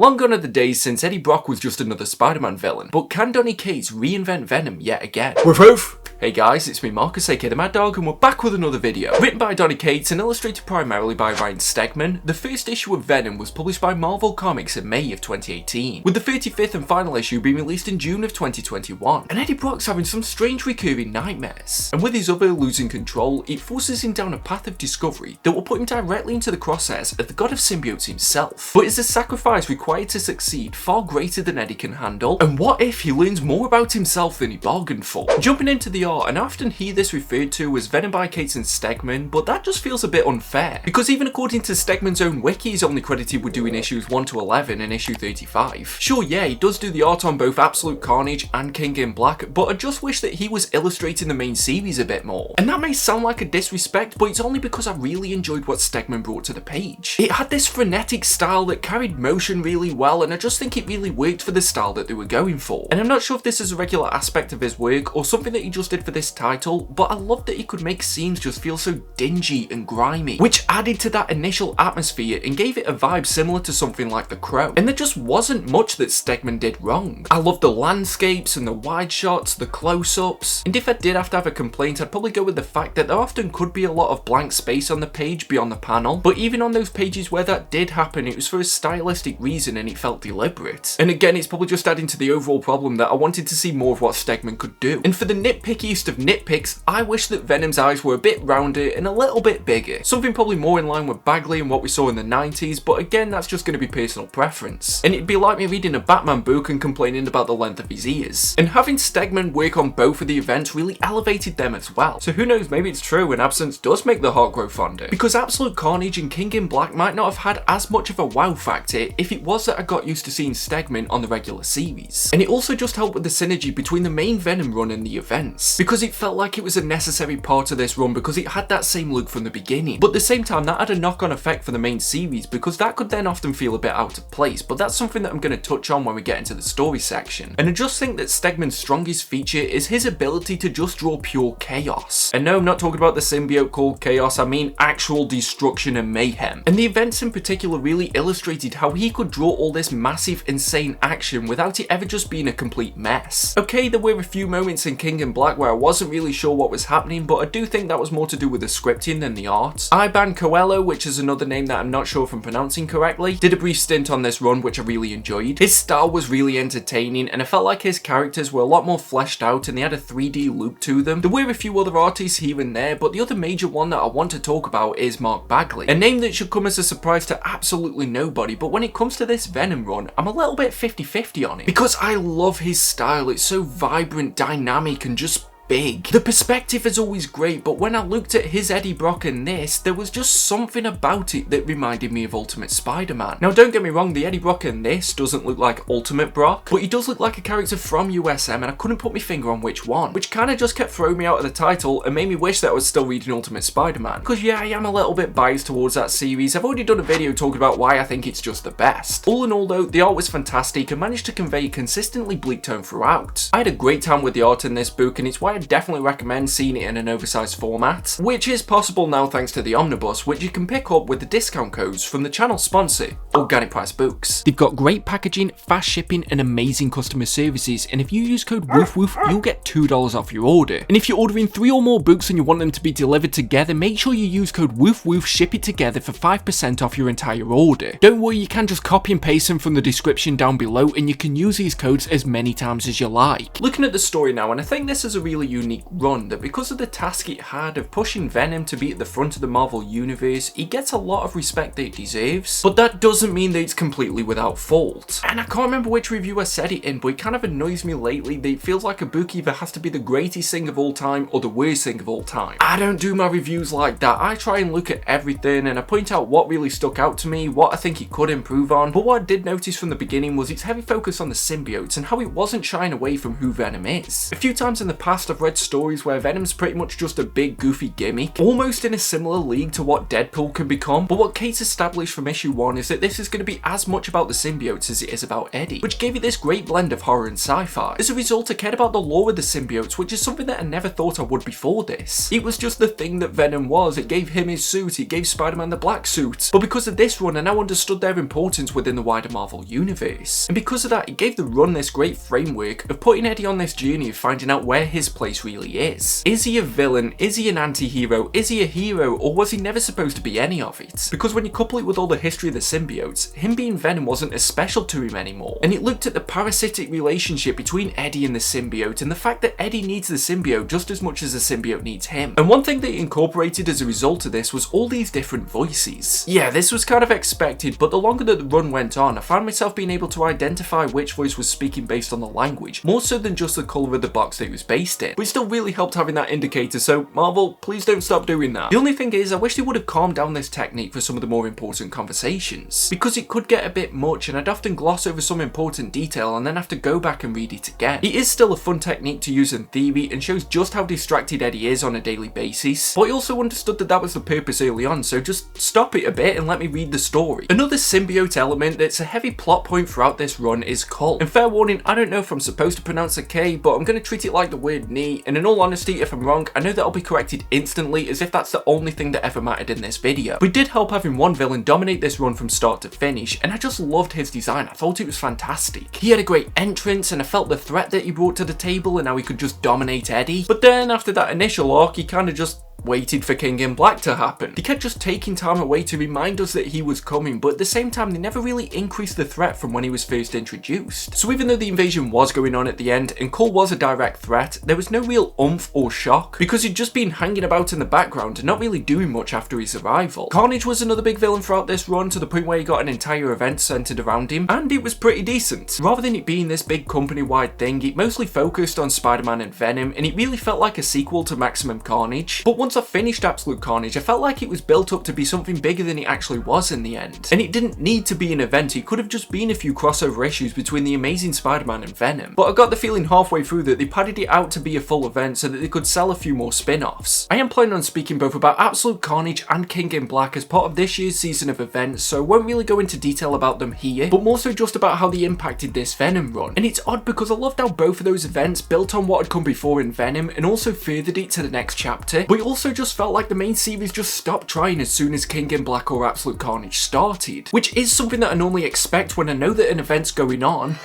Long gone are the days since Eddie Brock was just another Spider-Man villain, but can Donny Cates reinvent Venom yet again? Woof woof! Hey guys, it's me Marcus aka the Mad Dog and we're back with another video. Written by Donny Cates and illustrated primarily by Ryan Stegman, the first issue of Venom was published by Marvel Comics in May of 2018, with the 35th and final issue being released in June of 2021. And Eddie Brock's having some strange recurring nightmares, and with his other losing control, it forces him down a path of discovery that will put him directly into the crosshairs of the god of symbiotes himself. But is the sacrifice required to succeed far greater than Eddie can handle? And what if he learns more about himself than he bargained for? Jumping into the art, and I often hear this referred to as Venom by Cates and Stegman, but that just feels a bit unfair, because even according to Stegman's own wiki, he's only credited with doing issues 1 to 11 and issue 35. Sure, yeah, he does do the art on both Absolute Carnage and King in Black, but I just wish that he was illustrating the main series a bit more. And that may sound like a disrespect, but it's only because I really enjoyed what Stegman brought to the page. It had this frenetic style that carried motion really well, and I just think it really worked for the style that they were going for. And I'm not sure if this is a regular aspect of his work or something that he just did for this title, but I loved that he could make scenes just feel so dingy and grimy, which added to that initial atmosphere and gave it a vibe similar to something like The Crow. And there just wasn't much that Stegman did wrong. I loved the landscapes and the wide shots, the close-ups, and if I did have to have a complaint, I'd probably go with the fact that there often could be a lot of blank space on the page beyond the panel, but even on those pages where that did happen, it was for a stylistic reason and it felt deliberate. And again, it's probably just adding to the overall problem that I wanted to see more of what Stegman could do. And for the nitpickiest of nitpicks, I wish that Venom's eyes were a bit rounder and a little bit bigger. Something probably more in line with Bagley and what we saw in the 90s, but again, that's just going to be personal preference. And it'd be like me reading a Batman book and complaining about the length of his ears. And having Stegman work on both of the events really elevated them as well. So who knows, maybe it's true and absence does make the heart grow fonder. Because Absolute Carnage and King in Black might not have had as much of a wow factor if it was that I got used to seeing Stegman on the regular series. And it also just helped with the synergy between the main Venom run and the events, because it felt like it was a necessary part of this run because it had that same look from the beginning. But at the same time, that had a knock-on effect for the main series because that could then often feel a bit out of place, but that's something that I'm going to touch on when we get into the story section. And I just think that Stegman's strongest feature is his ability to just draw pure chaos. And no, I'm not talking about the symbiote called Chaos, I mean actual destruction and mayhem. And the events in particular really illustrated how he could draw all this massive, insane action without it ever just being a complete mess. Okay, there were a few moments in King in Black where I wasn't really sure what was happening, but I do think that was more to do with the scripting than the art. Iban Coelho, which is another name that I'm not sure if I'm pronouncing correctly, did a brief stint on this run which I really enjoyed. His style was really entertaining and I felt like his characters were a lot more fleshed out and they had a 3D look to them. There were a few other artists here and there, but the other major one that I want to talk about is Mark Bagley. A name that should come as a surprise to absolutely nobody, but when it comes to this Venom run, I'm a little bit 50-50 on it. Because I love his style, it's so vibrant, dynamic and just big. The perspective is always great, but when I looked at his Eddie Brock and this, there was just something about it that reminded me of Ultimate Spider-Man. Now don't get me wrong, the Eddie Brock in this doesn't look like Ultimate Brock, but he does look like a character from USM and I couldn't put my finger on which one, which kind of just kept throwing me out of the title and made me wish that I was still reading Ultimate Spider-Man. Because yeah, I am a little bit biased towards that series. I've already done a video talking about why I think it's just the best. All in all though, the art was fantastic and managed to convey a consistently bleak tone throughout. I had a great time with the art in this book and it's why I definitely recommend seeing it in an oversized format, which is possible now thanks to the omnibus, which you can pick up with the discount codes from the channel sponsor, Organic Price Books. They've got great packaging, fast shipping and amazing customer services, and if you use code WOOFWOOF you'll get $2 off your order. And if you're ordering 3 or more books and you want them to be delivered together, make sure you use code WOOFWOOF, ship it together for 5% off your entire order. Don't worry, you can just copy and paste them from the description down below and you can use these codes as many times as you like. Looking at the story now, and I think this is a really unique run, that because of the task it had of pushing Venom to be at the front of the Marvel universe, he gets a lot of respect that it deserves, but that doesn't mean that it's completely without fault. And I can't remember which review I said it in, but it kind of annoys me lately that it feels like a book either has to be the greatest thing of all time or the worst thing of all time. I don't do my reviews like that. I try and look at everything and I point out what really stuck out to me, what I think it could improve on, but what I did notice from the beginning was its heavy focus on the symbiotes and how it wasn't shying away from who Venom is. A few times in the past I've I've read stories where Venom's pretty much just a big goofy gimmick, almost in a similar league to what Deadpool can become, but what Cates established from issue 1 is that this is going to be as much about the symbiotes as it is about Eddie, which gave it this great blend of horror and sci-fi. As a result, I cared about the lore of the symbiotes, which is something that I never thought I would before this. It was just the thing that Venom was. It gave him his suit, it gave Spider-Man the black suit, but because of this run I now understood their importance within the wider Marvel universe, and because of that it gave the run this great framework of putting Eddie on this journey of finding out where his place really is. Is he a villain? Is he an anti-hero? Is he a hero? Or was he never supposed to be any of it? Because when you couple it with all the history of the symbiotes, him being Venom wasn't as special to him anymore, and it looked at the parasitic relationship between Eddie and the symbiote, and the fact that Eddie needs the symbiote just as much as the symbiote needs him. And one thing they incorporated as a result of this was all these different voices. Yeah, this was kind of expected, but the longer that the run went on, I found myself being able to identify which voice was speaking based on the language, more so than just the colour of the box that it was based in. But it still really helped having that indicator, so Marvel, please don't stop doing that. The only thing is, I wish they would have calmed down this technique for some of the more important conversations, because it could get a bit much and I'd often gloss over some important detail and then have to go back and read it again. It is still a fun technique to use in theory and shows just how distracted Eddie is on a daily basis, but I also understood that that was the purpose early on, so just stop it a bit and let me read the story. Another symbiote element that's a heavy plot point throughout this run is Cull. And fair warning, I don't know if I'm supposed to pronounce a K, but I'm going to treat it like the word knee, and in all honesty, if I'm wrong, I know that I'll be corrected instantly as if that's the only thing that ever mattered in this video. But it did help having one villain dominate this run from start to finish, and I just loved his design. I thought it was fantastic. He had a great entrance and I felt the threat that he brought to the table and how he could just dominate Eddie. But then after that initial arc, he kind of just waited for King in Black to happen. They kept just taking time away to remind us that he was coming, but at the same time they never really increased the threat from when he was first introduced. So even though the invasion was going on at the end and Cull was a direct threat, there was no real oomph or shock because he'd just been hanging about in the background and not really doing much after his arrival. Carnage was another big villain throughout this run, to the point where he got an entire event centered around him, and it was pretty decent. Rather than it being this big company-wide thing, it mostly focused on Spider-Man and Venom, and it really felt like a sequel to Maximum Carnage. But once I finished Absolute Carnage, I felt like it was built up to be something bigger than it actually was in the end. And it didn't need to be an event, it could have just been a few crossover issues between the Amazing Spider-Man and Venom. But I got the feeling halfway through that they padded it out to be a full event so that they could sell a few more spin-offs. I am planning on speaking both about Absolute Carnage and King in Black as part of this year's season of events, so I won't really go into detail about them here, but more so just about how they impacted this Venom run. And it's odd because I loved how both of those events built on what had come before in Venom and also furthered it to the next chapter, but it also just felt like the main series just stopped trying as soon as King in Black or Absolute Carnage started, which is something that I normally expect when I know that an event's going on,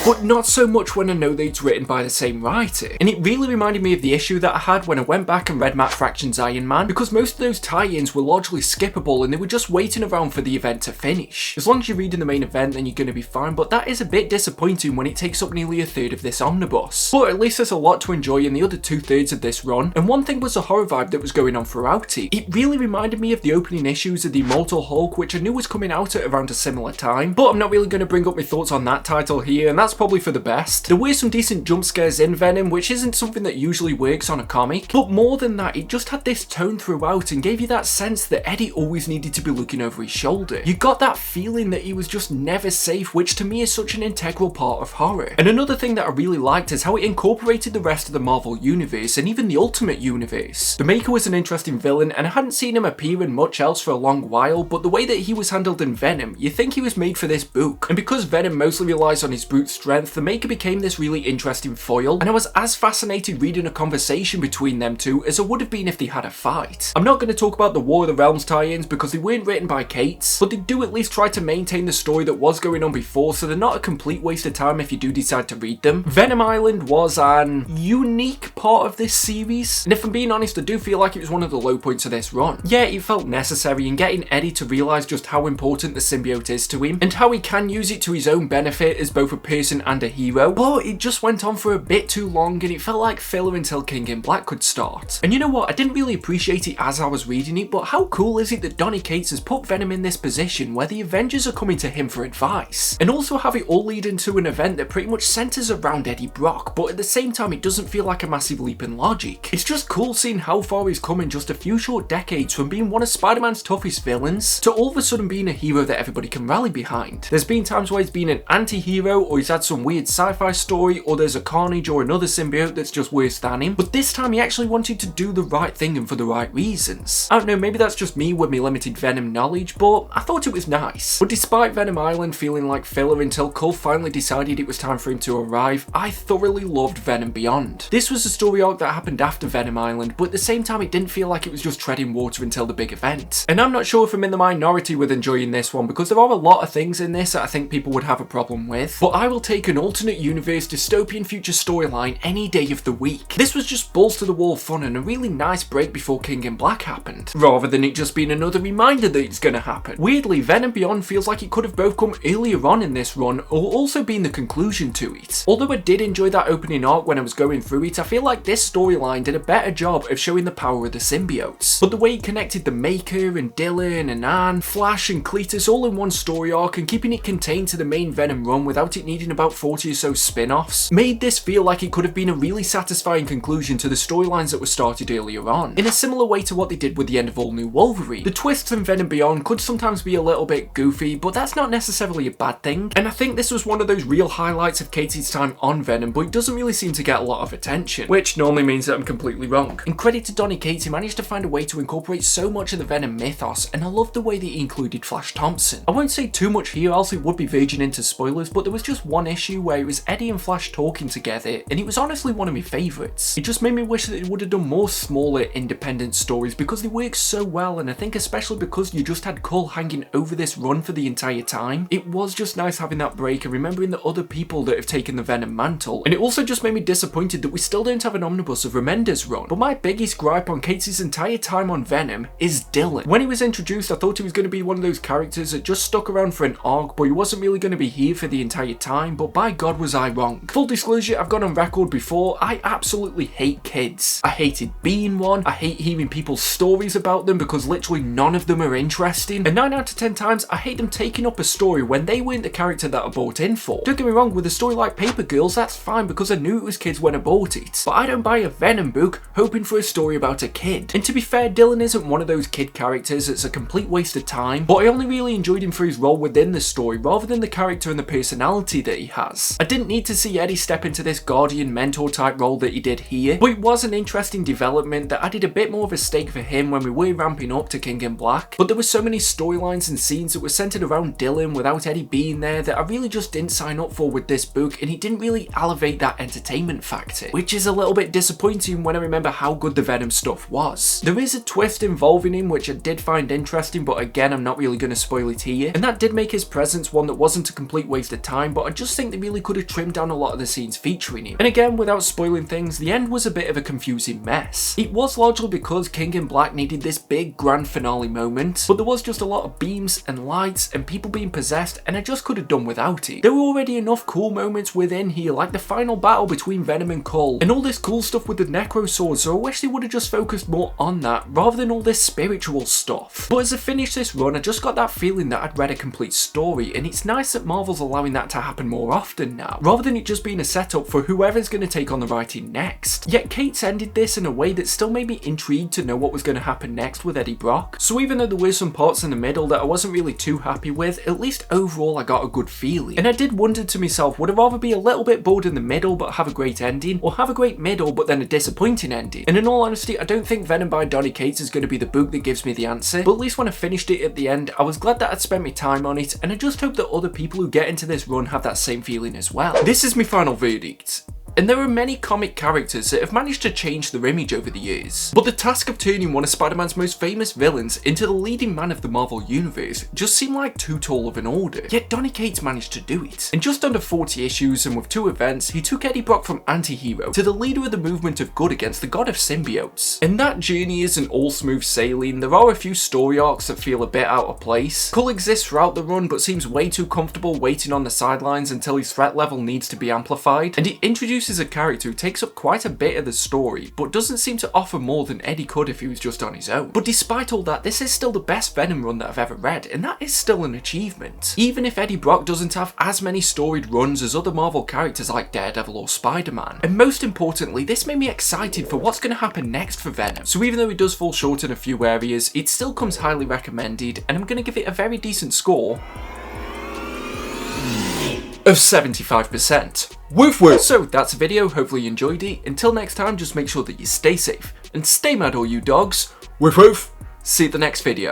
but not so much when I know that it's written by the same writer. And it really reminded me of the issue that I had when I went back and read Matt Fraction's Iron Man, because most of those tie-ins were largely skippable and they were just waiting around for the event to finish. As long as you're reading the main event, then you're going to be fine, but that is a bit disappointing when it takes up nearly a third of this omnibus. But at least there's a lot to enjoy in the other 2/3 of this run, and one thing was the horror vibe that was going on throughout it. It really reminded me of the opening issues of the Immortal Hulk, which I knew was coming out at around a similar time, but I'm not really going to bring up my thoughts on that title here, and that's probably for the best. There were some decent jump scares in Venom, which isn't something that usually works on a comic, but more than that, it just had this tone throughout and gave you that sense that Eddie always needed to be looking over his shoulder. You got that feeling that he was just never safe, which to me is such an integral part of horror. And another thing that I really liked is how it incorporated the rest of the Marvel universe and even the Ultimate Universe. The Maker was an interesting villain, and I hadn't seen him appear in much else for a long while, but the way that he was handled in Venom, you think he was made for this book. And because Venom mostly relies on his brute strength, the Maker became this really interesting foil, and I was as fascinated reading a conversation between them two as I would have been if they had a fight. I'm not going to talk about the War of the Realms tie-ins because they weren't written by Cates, but they do at least try to maintain the story that was going on before, so they're not a complete waste of time if you do decide to read them. Venom Island was an unique part of this series, and if I'm being honest, I do feel like it was one of the low points of this run. Yeah, it felt necessary in getting Eddie to realise just how important the symbiote is to him, and how he can use it to his own benefit as both a person and a hero, but it just went on for a bit too long and it felt like filler until King in Black could start. And you know what, I didn't really appreciate it as I was reading it, but how cool is it that Donny Cates has put Venom in this position where the Avengers are coming to him for advice, and also have it all lead into an event that pretty much centres around Eddie Brock, but at the same time it doesn't feel like a massive leap in logic. It's just cool seeing how far he's come in just a few short decades from being one of Spider-Man's toughest villains to all of a sudden being a hero that everybody can rally behind. There's been times where he's been an anti-hero or he's had some weird sci-fi story, or there's a Carnage or another symbiote that's just worse than him, but this time he actually wanted to do the right thing and for the right reasons. I don't know, maybe that's just me with my limited Venom knowledge, but I thought it was nice. But despite Venom Island feeling like filler until Cull finally decided it was time for him to arrive, I thoroughly loved Venom Beyond. This was a story arc that happened after Venom Island, but at the same time it didn't feel like it was just treading water until the big event. And I'm not sure if I'm in the minority with enjoying this one, because there are a lot of things in this that I think people would have a problem with, but I will take an alternate universe dystopian future storyline any day of the week. This was just balls to the wall fun and a really nice break before King in Black happened, rather than it just being another reminder that it's gonna happen. Weirdly, Venom Beyond feels like it could have both come earlier on in this run or also been the conclusion to it. Although I did enjoy that opening arc when I was going through it, I feel like this storyline did a better job of showing the power of the symbiotes. But the way it connected the Maker and Dylan and Anne, Flash and Cletus all in one story arc and keeping it contained to the main Venom run without it needing about 40 or so spin-offs made this feel like it could have been a really satisfying conclusion to the storylines that were started earlier on, in a similar way to what they did with the end of All New Wolverine. The twists in Venom Beyond could sometimes be a little bit goofy, but that's not necessarily a bad thing, and I think this was one of those real highlights of Cates' time on Venom, but it doesn't really seem to get a lot of attention, which normally means that I'm completely wrong. And credit to Donny Cates, he managed to find a way to incorporate so much of the Venom mythos, and I love the way that he included Flash Thompson. I won't say too much here, else it would be verging into spoilers, but there was just one issue where it was Eddie and Flash talking together, and it was honestly one of my favourites. It just made me wish that it would have done more smaller independent stories because they work so well, and I think especially because you just had Cull hanging over this run for the entire time, it was just nice having that break and remembering the other people that have taken the Venom mantle. And it also just made me disappointed that we still don't have an omnibus of Remender's run. But my biggest gripe on Cates' entire time on Venom is Dylan. When he was introduced, I thought he was going to be one of those characters that just stuck around for an arc, but he wasn't really going to be here for the entire time, but by God was I wrong. Full disclosure, I've gone on record before, I absolutely hate kids. I hated being one, I hate hearing people's stories about them because literally none of them are interesting, and 9 out of 10 times I hate them taking up a story when they weren't the character that I bought in for. Don't get me wrong, with a story like Paper Girls, that's fine because I knew it was kids when I bought it, but I don't buy a Venom book hoping for a story about a kid. And to be fair, Dylan isn't one of those kid characters, it's a complete waste of time, but I only really enjoyed him for his role within the story rather than the character and the personality that he has. I didn't need to see Eddie step into this guardian mentor type role that he did here, but it was an interesting development that added a bit more of a stake for him when we were ramping up to King in Black, but there were so many storylines and scenes that were centered around Dylan without Eddie being there that I really just didn't sign up for with this book, and he didn't really elevate that entertainment factor, which is a little bit disappointing when I remember how good the Venom stuff was. There is a twist involving him which I did find interesting, but again I'm not really going to spoil it here, and that did make his presence one that wasn't a complete waste of time, but I just think they really could have trimmed down a lot of the scenes featuring him. And again, without spoiling things, the end was a bit of a confusing mess. It was largely because King in Black needed this big grand finale moment, but there was just a lot of beams and lights and people being possessed, and I just could have done without it. There were already enough cool moments within here, like the final battle between Venom and Cull, and all this cool stuff with the Necro Sword, so I wish they would have just focused more on that, rather than all this spiritual stuff. But as I finished this run, I just got that feeling that I'd read a complete story, and it's nice that Marvel's allowing that to happen more often now, rather than it just being a setup for whoever's going to take on the writing next. Yet Cates ended this in a way that still made me intrigued to know what was going to happen next with Eddie Brock, so even though there were some parts in the middle that I wasn't really too happy with, at least overall I got a good feeling. And I did wonder to myself, would I rather be a little bit bored in the middle but have a great ending, or have a great middle but then a disappointing ending? And in all honesty, I don't think Venom by Donny Cates is going to be the book that gives me the answer, but at least when I finished it at the end, I was glad that I'd spent my time on it, and I just hope that other people who get into this run have that same feeling as well. This is my final verdict. And there are many comic characters that have managed to change their image over the years, but the task of turning one of Spider-Man's most famous villains into the leading man of the Marvel Universe just seemed like too tall of an order, yet Donny Cates managed to do it. In just under 40 issues and with 2 events, he took Eddie Brock from anti-hero to the leader of the movement of good against the god of symbiotes. And that journey isn't all smooth sailing, there are a few story arcs that feel a bit out of place. Cull exists throughout the run but seems way too comfortable waiting on the sidelines until his threat level needs to be amplified, and he introduces a character who takes up quite a bit of the story, but doesn't seem to offer more than Eddie could if he was just on his own. But despite all that, this is still the best Venom run that I've ever read, and that is still an achievement. Even if Eddie Brock doesn't have as many storied runs as other Marvel characters like Daredevil or Spider-Man. And most importantly, this made me excited for what's going to happen next for Venom. So even though it does fall short in a few areas, it still comes highly recommended, and I'm going to give it a very decent score. of 75%. Woof woof! So that's a video, hopefully you enjoyed it. Until next time, just make sure that you stay safe and stay mad all you dogs. Woof woof! See you at the next video.